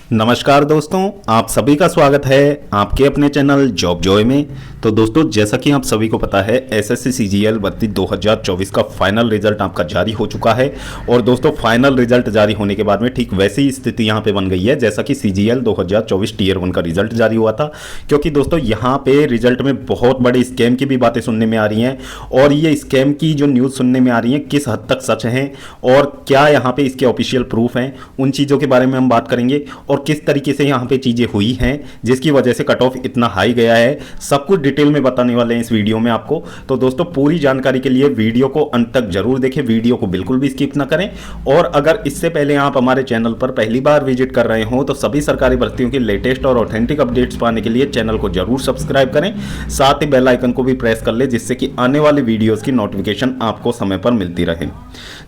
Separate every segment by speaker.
Speaker 1: नमस्कार दोस्तों, आप सभी का स्वागत है आपके अपने चैनल जॉब जॉय में। तो दोस्तों, जैसा कि आप सभी को पता है, एसएससी सीजीएल भर्ती 2024 का फाइनल रिजल्ट आपका जारी हो चुका है। और दोस्तों, फाइनल रिजल्ट जारी होने के बाद में ठीक वैसी ही स्थिति यहाँ पे बन गई है जैसा कि सीजीएल 2024 टीयर 1 का रिजल्ट जारी हुआ था। क्योंकि दोस्तों, यहाँ पे रिजल्ट में बहुत बड़े स्कैम की भी बातें सुनने में आ रही हैं। और ये स्कैम की जो न्यूज़ सुनने में आ रही है किस हद तक सच हैं और क्या यहाँ पे इसके ऑफिशियल प्रूफ हैं, उन चीज़ों के बारे में हम बात करेंगे। और किस तरीके से यहाँ पे चीज़ें हुई हैं जिसकी वजह से कट ऑफ इतना हाई गया है, सब कुछ डिटेल में बताने वाले हैं इस वीडियो में आपको। तो दोस्तों, पूरी जानकारी के लिए वीडियो को अंत तक जरूर देखें, वीडियो को बिल्कुल भी स्किप ना करें। और अगर इससे पहले आप हमारे चैनल पर पहली बार विजिट कर रहे हो तो सभी सरकारी भर्तियों की लेटेस्ट और ऑथेंटिक अपडेट्स पाने के लिए चैनल को जरूर सब्सक्राइब करें, साथ ही बेल आइकन को भी प्रेस कर ले जिससे कि आने वाली वीडियोस की नोटिफिकेशन आपको समय पर मिलती रहे।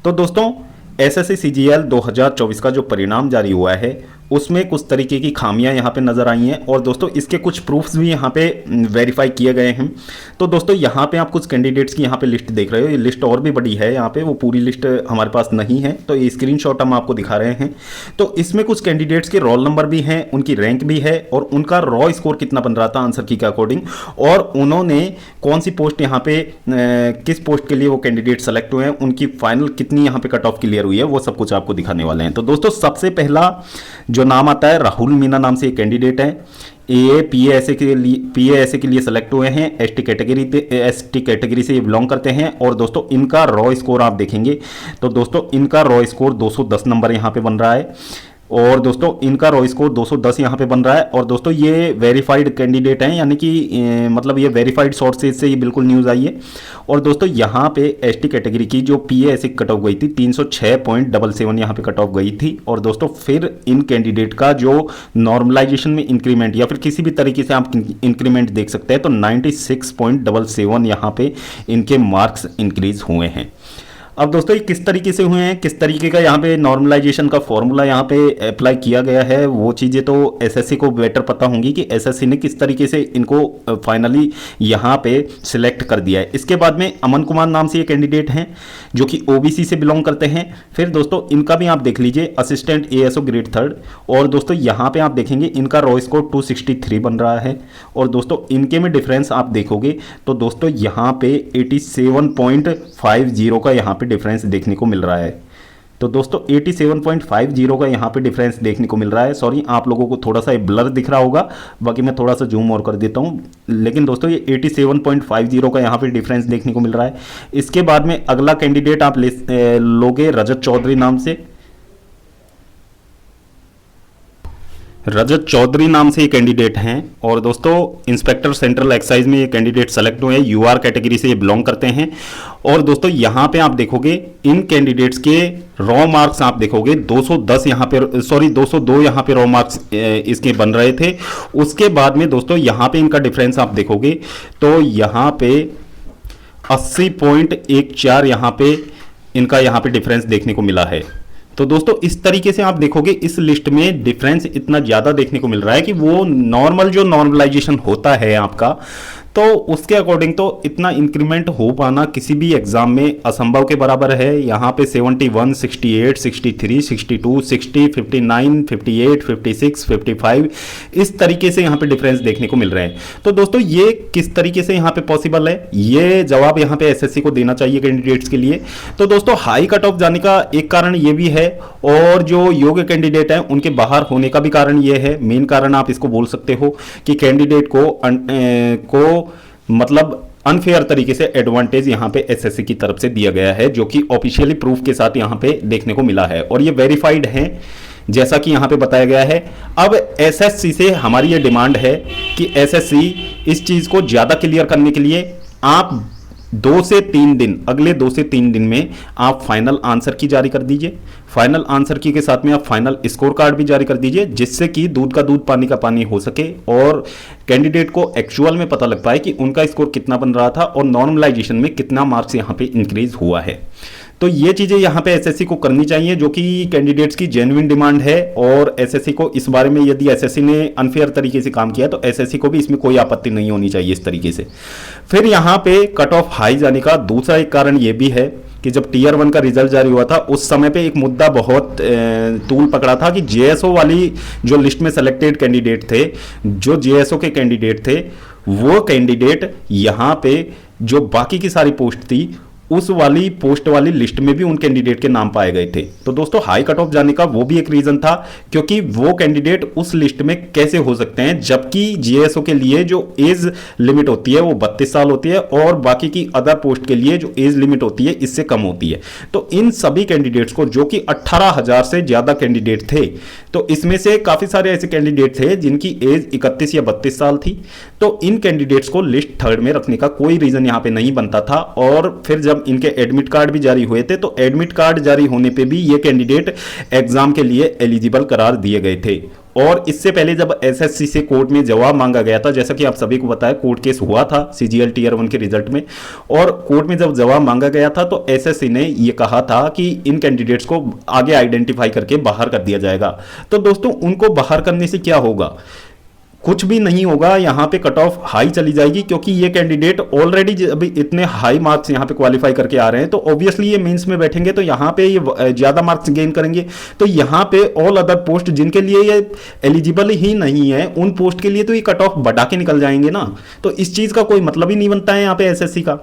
Speaker 1: तो दोस्तों, एसएससी सीजीएल 2024 का जो परिणाम जारी हुआ है उसमें कुछ तरीके की खामियां यहाँ पे नज़र आई हैं। और दोस्तों, इसके कुछ प्रूफ्स भी यहाँ पे वेरीफाई किए गए हैं। तो दोस्तों, यहाँ पे आप कुछ कैंडिडेट्स की यहाँ पे लिस्ट देख रहे हो। ये लिस्ट और भी बड़ी है, यहाँ पे वो पूरी लिस्ट हमारे पास नहीं है, तो ये स्क्रीनशॉट हम आपको दिखा रहे हैं। तो इसमें कुछ कैंडिडेट्स के रोल नंबर भी हैं, उनकी रैंक भी है और उनका रॉ स्कोर कितना बन रहा था आंसर की के अकॉर्डिंग, और उन्होंने कौन सी पोस्ट यहाँ पे किस पोस्ट के लिए वो कैंडिडेट सेलेक्ट हुए हैं, उनकी फाइनल कितनी यहाँ पे कट ऑफ क्लियर हुई है, वो सब कुछ आपको दिखाने वाले हैं। तो दोस्तों, सबसे पहला जो नाम आता है, राहुल मीना नाम से एक कैंडिडेट है। ये पीएएसए के लिए सेलेक्ट हुए हैं, एसटी कैटेगरी से ये बिलोंग करते हैं। और दोस्तों, इनका रॉ स्कोर आप देखेंगे तो दोस्तों, इनका रॉ स्कोर 210 नंबर यहाँ पे बन रहा है। और दोस्तों, इनका रॉ स्कोर 210 यहाँ पे बन रहा है। और दोस्तों, ये वेरीफाइड कैंडिडेट हैं, यानी कि मतलब ये वेरीफाइड सोर्सेज से ये बिल्कुल न्यूज़ आई है। और दोस्तों, यहाँ पे एसटी कैटेगरी की जो पीएएसए कट ऑफ गई थी 306.77 यहाँ पे कट ऑफ गई थी। और दोस्तों, फिर इन कैंडिडेट का जो नॉर्मलाइजेशन में इंक्रीमेंट या फिर किसी भी तरीके से आप इंक्रीमेंट देख सकते हैं तो 96.77 यहाँ पे इनके मार्क्स इंक्रीज हुए हैं। अब दोस्तों, ये किस तरीके से हुए हैं, किस तरीके का यहाँ पे नॉर्मलाइजेशन का फॉर्मूला यहाँ पे अप्लाई किया गया है, वो चीज़ें तो एसएससी को बेटर पता होंगी कि एसएससी ने किस तरीके से इनको फाइनली यहाँ पे सिलेक्ट कर दिया है। इसके बाद में अमन कुमार नाम से ये कैंडिडेट हैं जो कि ओबीसी से बिलोंग करते हैं। फिर दोस्तों, इनका भी आप देख लीजिए, असिस्टेंट एएसओ ग्रेड 3। और दोस्तों, यहाँ पे आप देखेंगे इनका रॉ स्कोर 263 बन रहा है। और दोस्तों, इनके में डिफरेंस आप देखोगे तो दोस्तों, यहाँ पे 87.50 का यहाँ पे डिफरेंस देखने को मिल रहा है। तो दोस्तों, 87.50 का यहाँ पे डिफरेंस देखने को मिल रहा है। सॉरी, आप लोगों को थोड़ा सा ब्लर दिख रहा होगा, बाकी मैं थोड़ा सा जूम और कर देता हूँ। लेकिन दोस्तों, ये 87.50 का यहाँ पे डिफरेंस देखने को मिल रहा है। इसके बाद में अगला कैंडिडेट आप लोगे रजत चौधरी नाम से। रजत चौधरी नाम से ये कैंडिडेट हैं। और दोस्तों, इंस्पेक्टर सेंट्रल एक्साइज में ये कैंडिडेट सेलेक्ट हुए हैं, यूआर कैटेगरी से ये बिलोंग करते हैं। और दोस्तों, यहाँ पे आप देखोगे इन कैंडिडेट्स के रॉ मार्क्स आप देखोगे 210 यहाँ पे, सॉरी 202 यहाँ पे रॉ मार्क्स इसके बन रहे थे। उसके बाद में दोस्तों, यहाँ पे इनका डिफरेंस आप देखोगे तो यहाँ पे 80.14 यहाँ पे इनका यहाँ पे डिफरेंस देखने को मिला है। तो दोस्तों, इस तरीके से आप देखोगे इस लिस्ट में डिफरेंस इतना ज़्यादा देखने को मिल रहा है कि वो नॉर्मल जो नॉर्मलाइजेशन होता है आपका, तो उसके अकॉर्डिंग तो इतना इंक्रीमेंट हो पाना किसी भी एग्जाम में असंभव के बराबर है। यहाँ पे 71, 68, 63, 62, 60, 59, 58, 56, 55 इस तरीके से यहाँ पे डिफरेंस देखने को मिल रहे हैं। तो दोस्तों, ये किस तरीके से यहाँ पे पॉसिबल है, ये जवाब यहाँ पे एसएससी को देना चाहिए कैंडिडेट्स के लिए। तो दोस्तों, हाई कट ऑफ जाने का एक कारण ये भी है और जो योग्य कैंडिडेट हैं उनके बाहर होने का भी कारण ये है। मेन कारण आप इसको बोल सकते हो कि कैंडिडेट को मतलब अनफेयर तरीके से एडवांटेज यहां पे एसएससी की तरफ से दिया गया है, जो कि ऑफिशियली प्रूफ के साथ यहां पे देखने को मिला है और ये वेरीफाइड है जैसा कि यहां पे बताया गया है। अब एसएससी से हमारी ये डिमांड है कि एसएससी इस चीज को ज्यादा क्लियर करने के लिए आप 2 से 3 दिन, अगले 2 से 3 दिन में आप फाइनल आंसर की जारी कर दीजिए। फाइनल आंसर की के साथ में आप फाइनल स्कोर कार्ड भी जारी कर दीजिए, जिससे कि दूध का दूध पानी का पानी हो सके और कैंडिडेट को एक्चुअल में पता लग पाए कि उनका स्कोर कितना बन रहा था और नॉर्मलाइजेशन में कितना मार्क्स यहाँ पे इंक्रीज हुआ है। तो ये चीज़ें यहाँ पे एसएससी को करनी चाहिए, जो कि कैंडिडेट्स की जेन्युइन डिमांड है। और एसएससी को इस बारे में, यदि एसएससी ने अनफेयर तरीके से काम किया तो एसएससी को भी इसमें कोई आपत्ति नहीं होनी चाहिए इस तरीके से। फिर यहाँ पे कट ऑफ हाई जाने का दूसरा एक कारण ये भी है कि जब टीयर 1 का रिजल्ट जारी हुआ था उस समय पे एक मुद्दा बहुत तूल पकड़ा था कि जेएसओ वाली जो लिस्ट में सेलेक्टेड कैंडिडेट थे, जो जेएसओ के कैंडिडेट थे, वो कैंडिडेट यहाँ पे जो बाकी की सारी पोस्ट थी उस वाली पोस्ट वाली लिस्ट में भी उन कैंडिडेट के नाम पाए गए थे। तो दोस्तों हाई कट ऑफ जाने का वो भी एक रीजन था, क्योंकि वो कैंडिडेट उस लिस्ट में कैसे हो सकते हैं, जबकि जीएसओ के लिए जो एज लिमिट होती है वो 32 साल होती है और बाकी की अदर पोस्ट के लिए जो एज लिमिट होती है इससे कम होती है। तो इन सभी कैंडिडेट्स को, जो कि 18,000 से ज्यादा कैंडिडेट थे, तो इसमें से काफी सारे ऐसे कैंडिडेट थे जिनकी एज 31 या 32 साल थी। तो इन कैंडिडेट्स को लिस्ट थर्ड में रखने का कोई रीजन यहां पे नहीं बनता था। और फिर जब इनके एडमिट कार्ड भी जारी हुए थे तो एडमिट कार्ड जारी होने पे भी ये कैंडिडेट एग्जाम के लिए एलिजिबल करार दिए गए थे। और इससे पहले जब एसएससी से कोर्ट में जवाब मांगा गया था, जैसा कि आप सभी को पता है कोर्ट केस हुआ था सीजीएल टीयर 1 के रिजल्ट में, और कोर्ट में जब जवाब मांगा गया था तो एसएससी ने यह कहा था कि इन कैंडिडेट्स को आगे आइडेंटिफाई करके बाहर कर दिया जाएगा। तो दोस्तों उनको बाहर करने से क्या होगा? कुछ भी नहीं होगा, यहां पे कट ऑफ हाई चली जाएगी, क्योंकि ये कैंडिडेट ऑलरेडी अभी इतने हाई मार्क्स यहां पे क्वालिफाई करके आ रहे हैं, तो ऑब्वियसली ये मेंस में बैठेंगे तो यहां पे ये ज्यादा मार्क्स गेन करेंगे। तो यहां पे ऑल अदर पोस्ट जिनके लिए ये एलिजिबल ही नहीं है उन पोस्ट के लिए तो ये कट ऑफ बढ़ा के निकल जाएंगे ना। तो इस चीज का कोई मतलब ही नहीं बनता है यहां पे एसएससी का।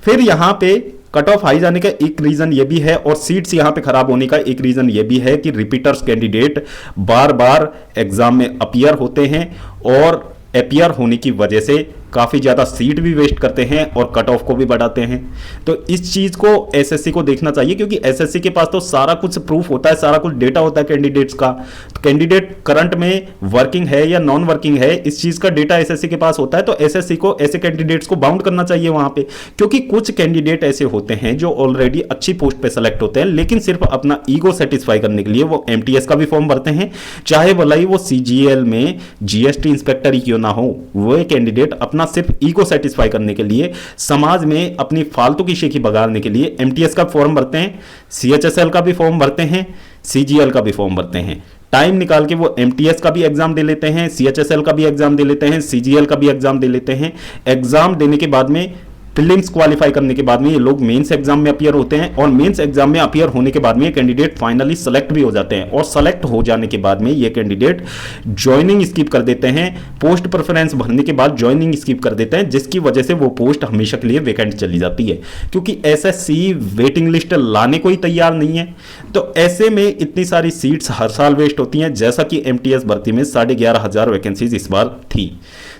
Speaker 1: फिर यहां पे कट ऑफ हाई जाने का एक रीजन ये भी है और सीट्स यहां पे खराब होने का एक रीजन ये भी है कि रिपीटर्स कैंडिडेट बार बार एग्जाम में अपीयर होते हैं और अपीयर होने की वजह से काफ़ी ज़्यादा सीट भी वेस्ट करते हैं और कट ऑफ को भी बढ़ाते हैं। तो इस चीज़ को एसएससी को देखना चाहिए, क्योंकि एसएससी के पास तो सारा कुछ प्रूफ होता है, सारा कुछ डेटा होता है कैंडिडेट्स का। तो कैंडिडेट करंट में वर्किंग है या नॉन वर्किंग है, इस चीज़ का डेटा एसएससी के पास होता है। तो एसएससी को ऐसे कैंडिडेट्स को बाउंड करना चाहिए वहां पे, क्योंकि कुछ कैंडिडेट ऐसे होते हैं जो ऑलरेडी अच्छी पोस्ट पे सेलेक्ट होते हैं, लेकिन सिर्फ अपना ईगो सेटिस्फाई करने के लिए वो एमटीएस का भी फॉर्म भरते हैं, चाहे भलाई वो सीजीएल में जीएसटी इंस्पेक्टर ही क्यों ना हो। वो कैंडिडेट अपना सिर्फ ईगो सेटिस्फाई करने के लिए, समाज में अपनी फालतू की शेखी बगाड़ने के लिए एमटीएस का फॉर्म भरते हैं, सीएचएसएल का भी फॉर्म भरते हैं, सीजीएल का भी फॉर्म भरते हैं। टाइम निकाल के वो एमटीएस का भी एग्जाम दे लेते हैं, सीएचएसएल का भी एग्जाम दे लेते हैं, सीजीएल का भी एग्जाम दे लेते हैं। एग्जाम देने के बाद में प्रीलिम्स क्वालिफाई करने के बाद में ये लोग मेंस एग्जाम में अपीयर होते हैं और मेंस एग्जाम में अपीयर होने के बाद में ये कैंडिडेट फाइनली सेलेक्ट भी हो जाते हैं। और सेलेक्ट हो जाने के बाद में ये कैंडिडेट ज्वाइनिंग स्किप कर देते हैं, पोस्ट प्रेफरेंस भरने के बाद ज्वाइनिंग स्किप कर देते हैं, जिसकी वजह से वो पोस्ट हमेशा के लिए वैकेंट चली जाती है, क्योंकि एसएससी वेटिंग लिस्ट लाने को ही तैयार नहीं है। तो ऐसे में इतनी सारी सीट्स हर साल वेस्ट होती हैं, जैसा कि एमटीएस भर्ती में 11,500 वैकेंसीज इस बार थी।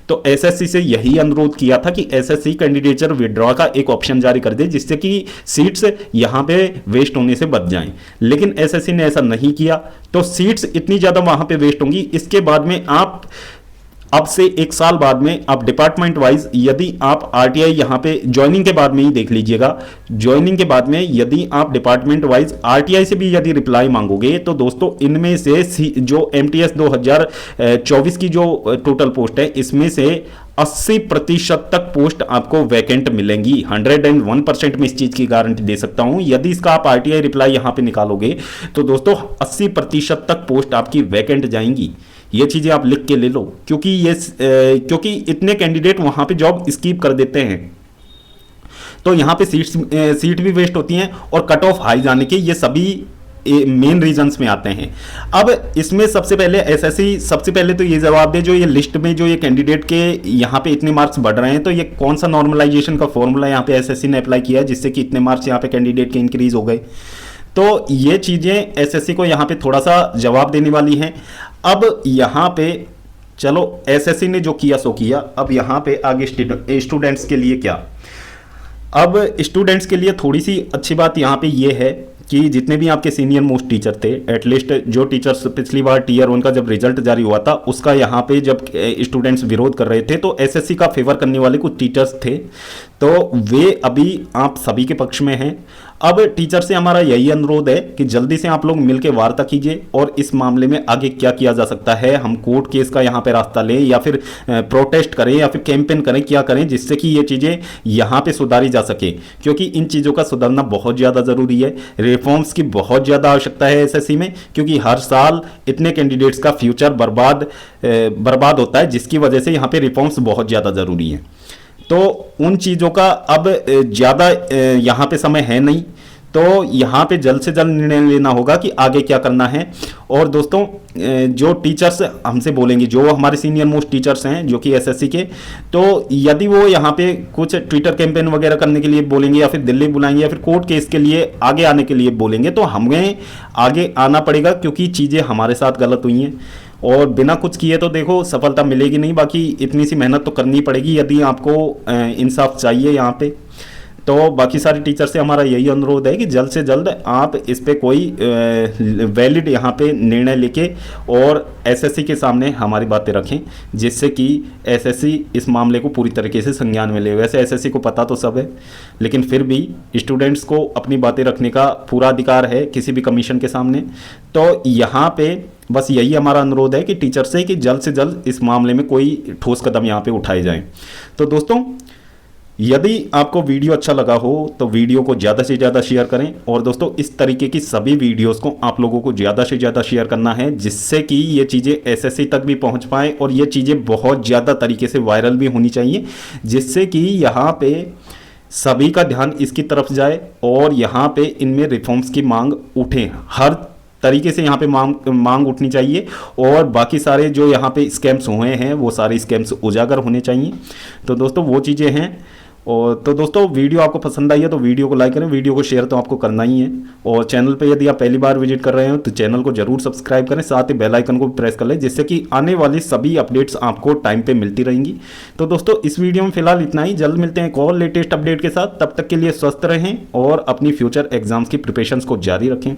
Speaker 1: तो एसएससी से यही अनुरोध किया था कि एसएससी कैंडिडेचर विड्रॉ का एक ऑप्शन जारी कर दे, जिससे कि सीट्स यहां पे वेस्ट होने से बच जाएं। लेकिन एसएससी ने ऐसा नहीं किया, तो सीट्स इतनी ज्यादा वहां पे वेस्ट होंगी। इसके बाद में आप अब से एक साल बाद में आप डिपार्टमेंट वाइज, यदि आप आरटीआई यहां पे ज्वाइनिंग के बाद में ही देख लीजिएगा, ज्वाइनिंग के बाद में यदि आप डिपार्टमेंट वाइज आरटीआई से भी यदि रिप्लाई मांगोगे, तो दोस्तों इनमें से जो एमटीएस 2024 की जो टोटल पोस्ट है, इसमें से 80% तक पोस्ट आपको वैकेंट मिलेंगी। 101% में इस चीज की गारंटी दे सकता हूं। यदि इसका आप आरटीआई रिप्लाई यहां पे निकालोगे तो दोस्तों 80% तक पोस्ट आपकी वैकेंट जाएंगी। ये चीजें आप लिख के ले लो, क्योंकि इतने कैंडिडेट वहां पे जॉब स्किप कर देते हैं, तो यहां पे सीट भी वेस्ट होती हैं और कट ऑफ हाई जाने के ये सभी मेन रीजंस में आते हैं। अब इसमें सबसे पहले एसएससी सबसे पहले तो ये जवाब दे, जो ये लिस्ट में जो ये कैंडिडेट के यहाँ पे इतने मार्क्स बढ़ रहे हैं, तो ये कौन सा नॉर्मलाइजेशन का फॉर्मूला यहाँ पे एसएससी ने अप्लाई किया है जिससे कि इतने मार्क्स यहाँ पे कैंडिडेट के इंक्रीज हो गए। तो ये चीजें एसएससी को यहाँ पे थोड़ा सा जवाब देने वाली हैं। अब यहाँ पे चलो एसएससी ने जो किया सो किया, अब यहाँ पे आगे स्टूडेंट्स के लिए क्या। अब स्टूडेंट्स के लिए थोड़ी सी अच्छी बात यहाँ पे ये है कि जितने भी आपके सीनियर मोस्ट टीचर थे, एटलीस्ट जो टीचर्स पिछली बार टीयर 1 का जब रिजल्ट जारी हुआ था उसका यहाँ पे जब स्टूडेंट्स विरोध कर रहे थे, तो एसएससी का फेवर करने वाले कुछ टीचर्स थे, तो वे अभी आप सभी के पक्ष में हैं। अब टीचर से हमारा यही अनुरोध है कि जल्दी से आप लोग मिलकर वार्ता कीजिए और इस मामले में आगे क्या किया जा सकता है, हम कोर्ट केस का यहाँ पे रास्ता लें या फिर प्रोटेस्ट करें या फिर कैंपेन करें, क्या करें जिससे कि ये चीज़ें यहाँ पे सुधारी जा सके, क्योंकि इन चीज़ों का सुधरना बहुत ज़्यादा ज़रूरी है। रिफॉर्म्स की बहुत ज़्यादा आवश्यकता है एसएससी में, क्योंकि हर साल इतने कैंडिडेट्स का फ्यूचर बर्बाद होता है, जिसकी वजह से यहाँ पे रिफॉर्म्स बहुत ज़्यादा ज़रूरी हैं। तो उन चीज़ों का अब ज़्यादा यहाँ पे समय है नहीं, तो यहाँ पे जल्द से जल्द निर्णय लेना होगा कि आगे क्या करना है। और दोस्तों जो टीचर्स हमसे बोलेंगे, जो हमारे सीनियर मोस्ट टीचर्स हैं जो कि एसएससी के, तो यदि वो यहाँ पे कुछ ट्विटर कैंपेन वगैरह करने के लिए बोलेंगे या फिर दिल्ली बुलाएंगे या फिर कोर्ट केस के लिए आगे आने के लिए बोलेंगे, तो हमें आगे आना पड़ेगा, क्योंकि चीज़ें हमारे साथ गलत हुई हैं और बिना कुछ किए तो देखो सफलता मिलेगी नहीं। बाकी इतनी सी मेहनत तो करनी पड़ेगी यदि आपको इंसाफ चाहिए यहाँ पे। तो बाकी सारे टीचर से हमारा यही अनुरोध है कि जल्द से जल्द आप इस पे कोई वैलिड यहाँ पे निर्णय लेके और एसएससी के सामने हमारी बातें रखें, जिससे कि एसएससी इस मामले को पूरी तरीके से संज्ञान में ले। वैसे एसएससी को पता तो सब है, लेकिन फिर भी स्टूडेंट्स को अपनी बातें रखने का पूरा अधिकार है किसी भी कमीशन के सामने। तो यहाँ पे बस यही हमारा अनुरोध है कि टीचर से कि जल्द से जल्द इस मामले में कोई ठोस कदम यहाँ पे उठाए जाएं। तो दोस्तों यदि आपको वीडियो अच्छा लगा हो तो वीडियो को ज़्यादा से ज़्यादा शेयर करें। और दोस्तों इस तरीके की सभी वीडियोस को आप लोगों को ज़्यादा से ज़्यादा शेयर करना है, जिससे कि ये चीज़ें एसएससी तक भी पहुंच पाएँ और ये चीज़ें बहुत ज़्यादा तरीके से वायरल भी होनी चाहिए, जिससे कि यहाँ पे सभी का ध्यान इसकी तरफ जाए और यहाँ पे इनमें रिफॉर्म्स की मांग उठे। हर तरीके से यहाँ पे मांग उठनी चाहिए और बाकी सारे जो यहाँ पे स्कैम्स हुए हैं वो सारे स्कैम्स उजागर होने चाहिए। तो दोस्तों वो चीज़ें हैं। और तो दोस्तों वीडियो आपको पसंद आई है तो वीडियो को लाइक करें, वीडियो को शेयर तो आपको करना ही है। और चैनल पे यदि आप पहली बार विजिट कर रहे हो तो चैनल को जरूर सब्सक्राइब करें, साथ ही बेल आइकन को प्रेस कर लें, जिससे कि आने वाली सभी अपडेट्स आपको टाइम पे मिलती रहेंगी। तो दोस्तों इस वीडियो में फिलहाल इतना ही। जल्द मिलते हैं एक और लेटेस्ट अपडेट के साथ। तब तक के लिए स्वस्थ रहें और अपनी फ्यूचर एग्जाम्स की प्रिपरेशंस को जारी रखें।